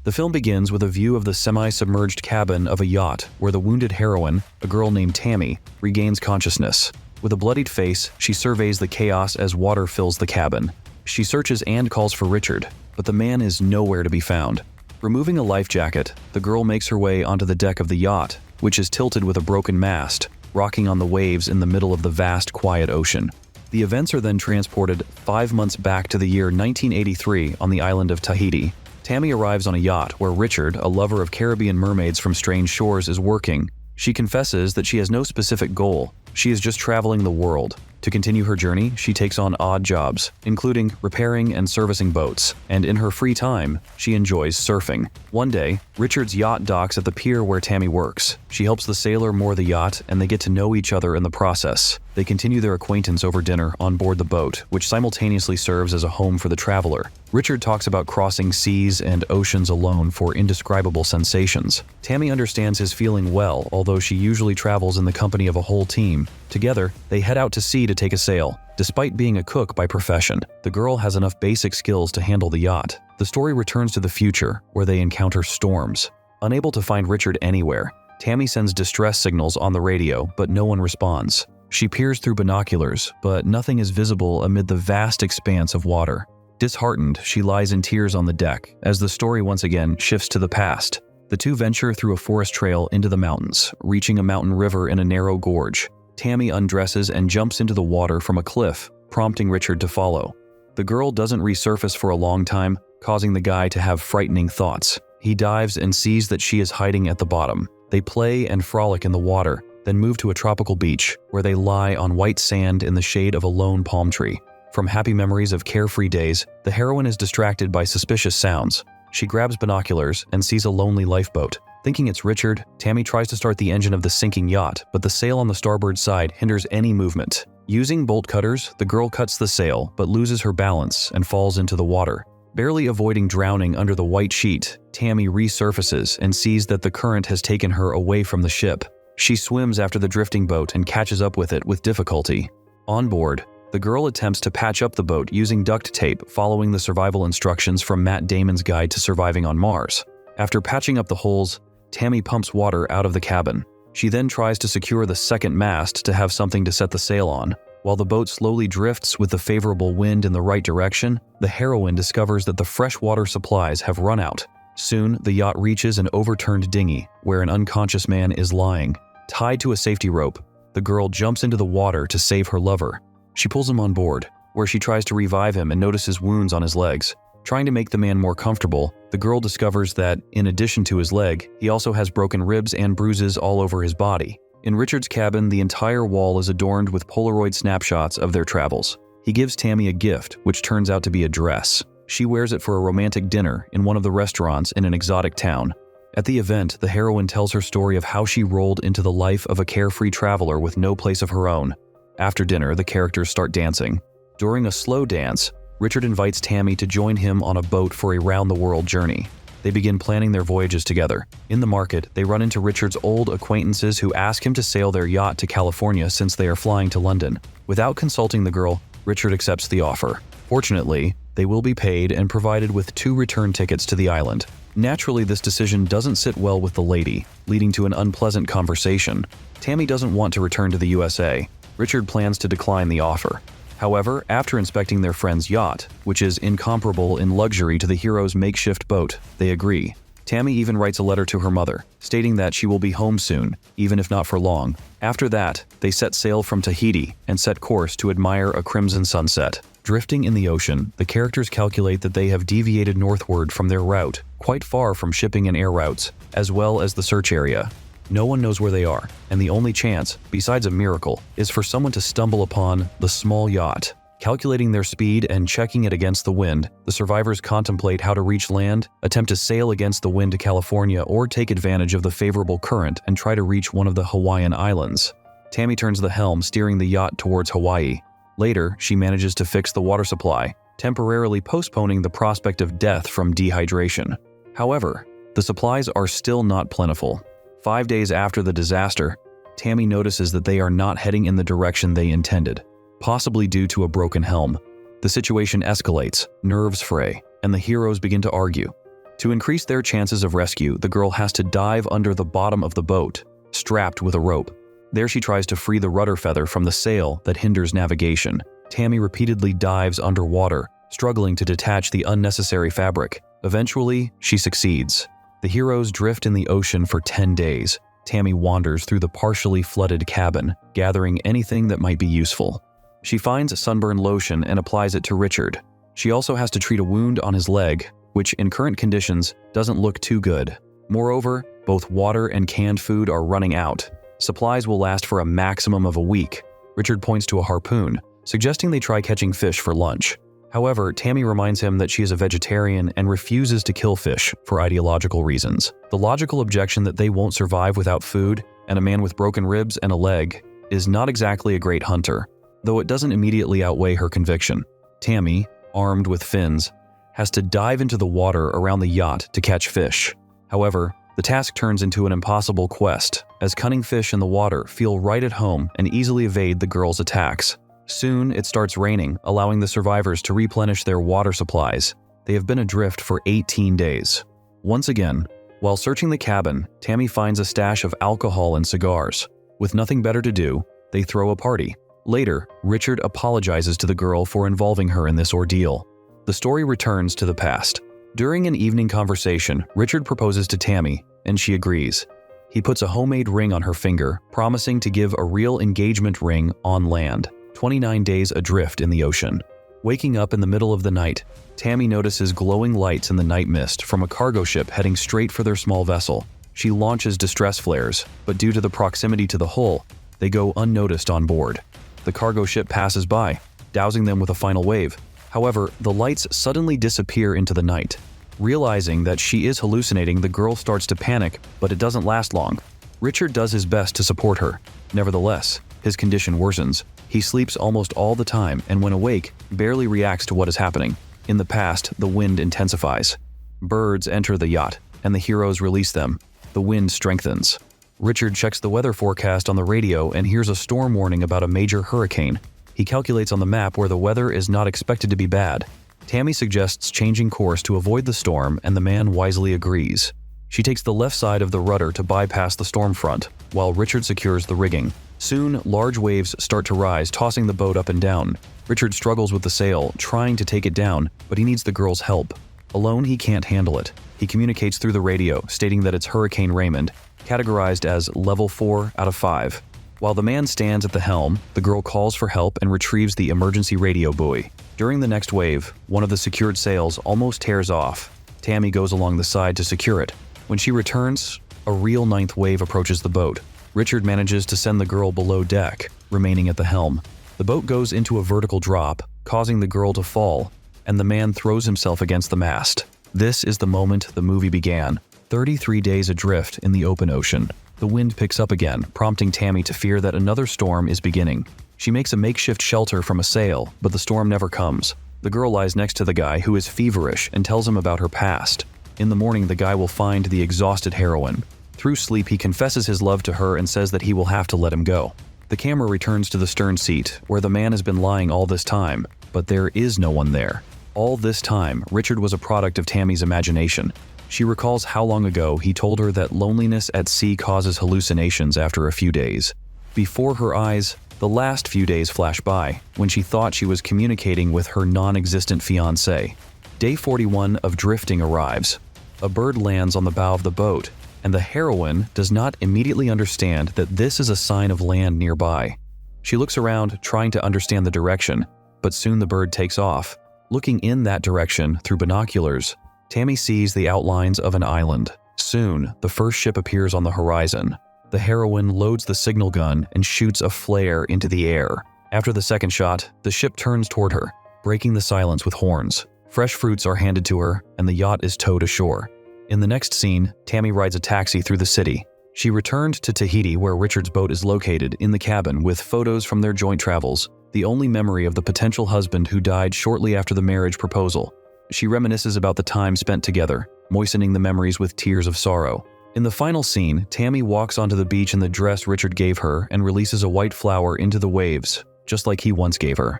The film begins with a view of the semi-submerged cabin of a yacht where the wounded heroine, a girl named Tammy, regains consciousness. With a bloodied face, she surveys the chaos as water fills the cabin. She searches and calls for Richard, but the man is nowhere to be found. Removing a life jacket, the girl makes her way onto the deck of the yacht, which is tilted with a broken mast, rocking on the waves in the middle of the vast, quiet ocean. The events are then transported 5 months back to the year 1983 on the island of Tahiti. Tammy arrives on a yacht where Richard, a lover of Caribbean mermaids from strange shores, is working. She confesses that she has no specific goal. She is just traveling the world. To continue her journey, she takes on odd jobs, including repairing and servicing boats, and in her free time, she enjoys surfing. One day, Richard's yacht docks at the pier where Tammy works. She helps the sailor moor the yacht, and they get to know each other in the process. They continue their acquaintance over dinner on board the boat, which simultaneously serves as a home for the traveler. Richard talks about crossing seas and oceans alone for indescribable sensations. Tammy understands his feeling well, although she usually travels in the company of a whole team. Together, they head out to sea to take a sail. Despite being a cook by profession, the girl has enough basic skills to handle the yacht. The story returns to the future, where they encounter storms. Unable to find Richard anywhere, Tammy sends distress signals on the radio, but no one responds. She peers through binoculars, but nothing is visible amid the vast expanse of water. Disheartened, she lies in tears on the deck, as the story once again shifts to the past. The two venture through a forest trail into the mountains, reaching a mountain river in a narrow gorge. Tammy undresses and jumps into the water from a cliff, prompting Richard to follow. The girl doesn't resurface for a long time, causing the guy to have frightening thoughts. He dives and sees that she is hiding at the bottom. They play and frolic in the water, then move to a tropical beach, where they lie on white sand in the shade of a lone palm tree. From happy memories of carefree days, the heroine is distracted by suspicious sounds. She grabs binoculars and sees a lonely lifeboat. Thinking it's Richard, Tammy tries to start the engine of the sinking yacht, but the sail on the starboard side hinders any movement. Using bolt cutters, the girl cuts the sail, but loses her balance and falls into the water. Barely avoiding drowning under the white sheet, Tammy resurfaces and sees that the current has taken her away from the ship. She swims after the drifting boat and catches up with it with difficulty. On board, the girl attempts to patch up the boat using duct tape, following the survival instructions from Matt Damon's Guide to Surviving on Mars. After patching up the holes, Tammy pumps water out of the cabin. She then tries to secure the second mast to have something to set the sail on. While the boat slowly drifts with the favorable wind in the right direction, the heroine discovers that the freshwater supplies have run out. Soon, the yacht reaches an overturned dinghy, where an unconscious man is lying. Tied to a safety rope, the girl jumps into the water to save her lover. She pulls him on board, where she tries to revive him and notices wounds on his legs. Trying to make the man more comfortable, the girl discovers that, in addition to his leg, he also has broken ribs and bruises all over his body. In Richard's cabin, the entire wall is adorned with Polaroid snapshots of their travels. He gives Tammy a gift, which turns out to be a dress. She wears it for a romantic dinner in one of the restaurants in an exotic town. At the event, the heroine tells her story of how she rolled into the life of a carefree traveler with no place of her own. After dinner, the characters start dancing. During a slow dance, Richard invites Tammy to join him on a boat for a round-the-world journey. They begin planning their voyages together. In the market, they run into Richard's old acquaintances who ask him to sail their yacht to California since they are flying to London. Without consulting the girl, Richard accepts the offer. Fortunately, they will be paid and provided with 2 return tickets to the island. Naturally, this decision doesn't sit well with the lady, leading to an unpleasant conversation. Tammy doesn't want to return to the USA. Richard plans to decline the offer. However, after inspecting their friend's yacht, which is incomparable in luxury to the hero's makeshift boat, they agree. Tammy even writes a letter to her mother, stating that she will be home soon, even if not for long. After that, they set sail from Tahiti and set course to admire a crimson sunset. Drifting in the ocean, the characters calculate that they have deviated northward from their route, quite far from shipping and air routes, as well as the search area. No one knows where they are, and the only chance, besides a miracle, is for someone to stumble upon the small yacht. Calculating their speed and checking it against the wind, the survivors contemplate how to reach land, attempt to sail against the wind to California, or take advantage of the favorable current and try to reach one of the Hawaiian islands. Tammy turns the helm, steering the yacht towards Hawaii. Later, she manages to fix the water supply, temporarily postponing the prospect of death from dehydration. However, the supplies are still not plentiful. 5 days after the disaster, Tammy notices that they are not heading in the direction they intended, possibly due to a broken helm. The situation escalates, nerves fray, and the heroes begin to argue. To increase their chances of rescue, the girl has to dive under the bottom of the boat, strapped with a rope. There she tries to free the rudder feather from the sail that hinders navigation. Tammy repeatedly dives underwater, struggling to detach the unnecessary fabric. Eventually, she succeeds. The heroes drift in the ocean for 10 days. Tammy wanders through the partially flooded cabin, gathering anything that might be useful. She finds sunburn lotion and applies it to Richard. She also has to treat a wound on his leg, which in current conditions doesn't look too good. Moreover, both water and canned food are running out. Supplies will last for a maximum of a week. Richard points to a harpoon, suggesting they try catching fish for lunch. However, Tammy reminds him that she is a vegetarian and refuses to kill fish for ideological reasons. The logical objection that they won't survive without food and a man with broken ribs and a leg is not exactly a great hunter, though it doesn't immediately outweigh her conviction. Tammy, armed with fins, has to dive into the water around the yacht to catch fish. However, the task turns into an impossible quest, as cunning fish in the water feel right at home and easily evade the girl's attacks. Soon, it starts raining, allowing the survivors to replenish their water supplies. They have been adrift for 18 days. Once again, while searching the cabin, Tammy finds a stash of alcohol and cigars. With nothing better to do, they throw a party. Later, Richard apologizes to the girl for involving her in this ordeal. The story returns to the past. During an evening conversation, Richard proposes to Tammy, and she agrees. He puts a homemade ring on her finger, promising to give a real engagement ring on land. 29 days adrift in the ocean. Waking up in the middle of the night, Tammy notices glowing lights in the night mist from a cargo ship heading straight for their small vessel. She launches distress flares, but due to the proximity to the hull, they go unnoticed on board. The cargo ship passes by, dousing them with a final wave. However, the lights suddenly disappear into the night. Realizing that she is hallucinating, the girl starts to panic, but it doesn't last long. Richard does his best to support her. Nevertheless, his condition worsens. He sleeps almost all the time and when awake, barely reacts to what is happening. In the past, the wind intensifies. Birds enter the yacht, and the heroes release them. The wind strengthens. Richard checks the weather forecast on the radio and hears a storm warning about a major hurricane. He calculates on the map where the weather is not expected to be bad. Tammy suggests changing course to avoid the storm, and the man wisely agrees. She takes the left side of the rudder to bypass the storm front, while Richard secures the rigging. Soon, large waves start to rise, tossing the boat up and down. Richard struggles with the sail, trying to take it down, but he needs the girl's help. Alone, he can't handle it. He communicates through the radio, stating that it's Hurricane Raymond, categorized as level 4 out of 5. While the man stands at the helm, the girl calls for help and retrieves the emergency radio buoy. During the next wave, one of the secured sails almost tears off. Tammy goes along the side to secure it. When she returns, a real ninth wave approaches the boat. Richard manages to send the girl below deck, remaining at the helm. The boat goes into a vertical drop, causing the girl to fall, and the man throws himself against the mast. This is the moment the movie began. 33 days adrift in the open ocean. The wind picks up again, prompting Tammy to fear that another storm is beginning. She makes a makeshift shelter from a sail, but the storm never comes. The girl lies next to the guy, who is feverish, and tells him about her past. In the morning, the guy will find the exhausted heroine. Through sleep, he confesses his love to her and says that he will have to let him go. The camera returns to the stern seat, where the man has been lying all this time, but there is no one there. All this time, Richard was a product of Tammy's imagination. She recalls how long ago he told her that loneliness at sea causes hallucinations after a few days. Before her eyes, the last few days flash by, when she thought she was communicating with her non-existent fiancé. Day 41 of drifting arrives. A bird lands on the bow of the boat, and the heroine does not immediately understand that this is a sign of land nearby. She looks around, trying to understand the direction, but soon the bird takes off. Looking in that direction through binoculars, Tammy sees the outlines of an island. Soon, the first ship appears on the horizon. The heroine loads the signal gun and shoots a flare into the air. After the second shot, the ship turns toward her, breaking the silence with horns. Fresh fruits are handed to her, and the yacht is towed ashore. In the next scene, Tammy rides a taxi through the city. She returned to Tahiti, where Richard's boat is located, in the cabin with photos from their joint travels, the only memory of the potential husband who died shortly after the marriage proposal. She reminisces about the time spent together, moistening the memories with tears of sorrow. In the final scene, Tammy walks onto the beach in the dress Richard gave her and releases a white flower into the waves, just like he once gave her.